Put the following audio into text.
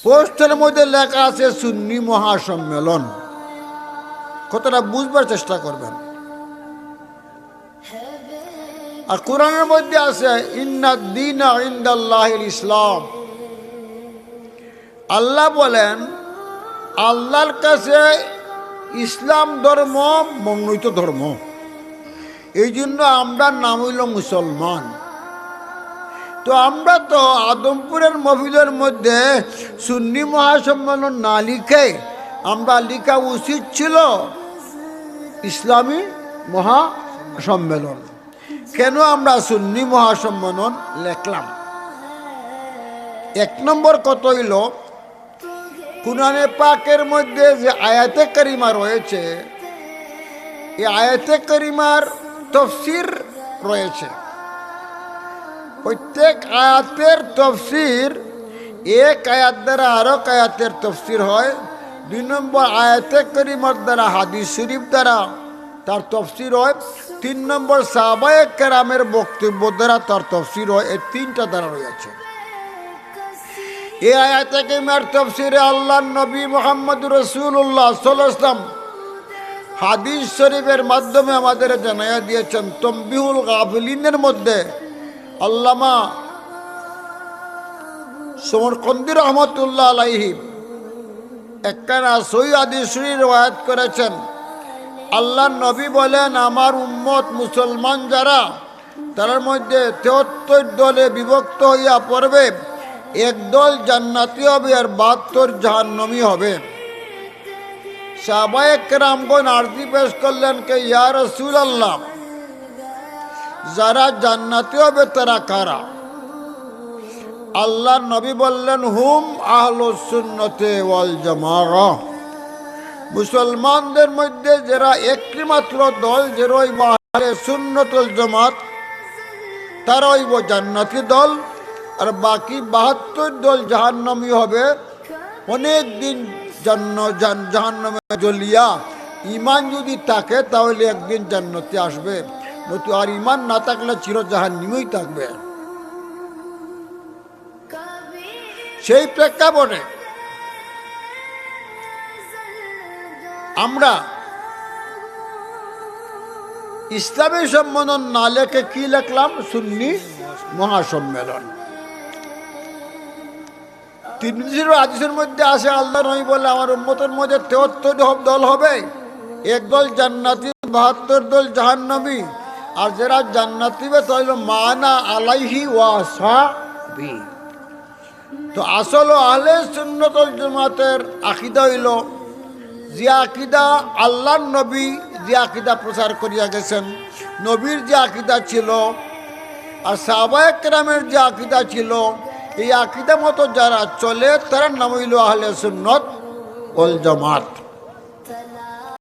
পোস্টের মধ্যে লেখা আছে সুন্নি মহাসম্মেলন। কতটা বুঝবার চেষ্টা করবেন। আর কোরআনের মধ্যে আছে ইন্নাদ দীনা ইনদাল্লাহিল ইসলাম। আল্লাহ বলেন আল্লাহর কাছে ইসলাম ধর্ম মনোনীত ধর্ম। এই জন্য আমরা নাম হইল মুসলমান। তো আমরা তো আদমপুরের মহফিলের মধ্যে সুন্নি মহাসম্মেলন না লিখে আমরা লিখা উচিত ছিল ইসলামী মহাসম্মেলন। কেন আমরা সুন্নি মহাসম্মেলন লেখলাম? এক নম্বর কত হইল, কুরআনে পাকের মধ্যে যে আয়াতে কারিমা রয়েছে, এই আয়াতে কারিমার তফসির রয়েছে। প্রত্যেক আয়াতের তফসির এক আয়াত দ্বারা আরো আয়াতের তফসির হয়। 2 নম্বর আয়াতে কারিমার দ্বারা হাদিস শরীফ দ্বারা তার তফসির হয়। 3 নম্বর সাহাবায়ে কেরামের বক্তব্য দ্বারা তার তফসির হয়। এই 3টা দ্বারা রয়েছে। এই আয়াতে কারিমার তফসিরে আল্লাহর নবী মুহাম্মদ রাসূলুল্লাহ সাল্লাল্লাহু আলাইহি ওয়াসাল্লাম হাদিস শরীফের মাধ্যমে আমাদের জানাইয়া দিয়েছেন। তানবিহুল গাফিলিনের মধ্যে আল্লামা সমরকন্দি রহমতুল্লাহ আলাইহি একখানা সহিহ হাদিস শরীফ রওয়ায়াত করেছেন। আল্লাহর নবী বলেন, আমার উম্মত মুসলমান যারা, তার মধ্যে 73 দলে বিভক্ত হইয়া পড়বে। এক দল জান্নাতি হবে আর 72 জাহান্নামী হবে। সাহাবায়ে কেরামগণ আরজি পেশ করলেন কে ইয়া রাসূলুল্লাহ, যারা জান্নাতি হবে তারা কারা? আল্লাহর নবী বললেন, হুম আহলুস সুন্নতে ওয়াল জামাআহ। মুসলমানদের মধ্যে যারা একটি মাত্র দল, যারা আহলে সুন্নাত ওয়াল জামাত, তারা হইব জান্নাতি দল। আর বাকি 72 দল জাহান্নামী হবে। অনেক দিন জাহান্নামে জ্বলিয়া ইমান যদি থাকে তাহলে একদিন জান্নাতে আসবে, নয়তো আর ইমান না থাকলে চির জাহান্নামেই থাকবে। সেই প্রেক্ষাপটে আমরা ইসলামী সম্মেলন না লেখে কি লিখলাম? সুন্নি মহাসম্মেলন। তিরমিজির হাদিসের মধ্যে আছে আল্লাহ নবী বলে, আমার উম্মতের মধ্যে 73 দল হবে। এক দল জান্নাতি, 72 দল জাহান্নামী। আর যারা জান্নাতি হবে তাহলে মানা আলাইহি ওয়া আসহাবি। তো আসল আহলে সুন্নাত ওয়াল জামাতের আকীদা হইল যে আকীদা আল্লাহর নবী যে আকীদা প্রচার করিয়া গেছেন, নবীর যে আকীদা ছিল আর সাহাবায়ে কেরামের যে আকীদা ছিল, এই আকীদা মতো যারা চলে তার নাম হইল আহলে সুন্নাত ওয়াল জামাত।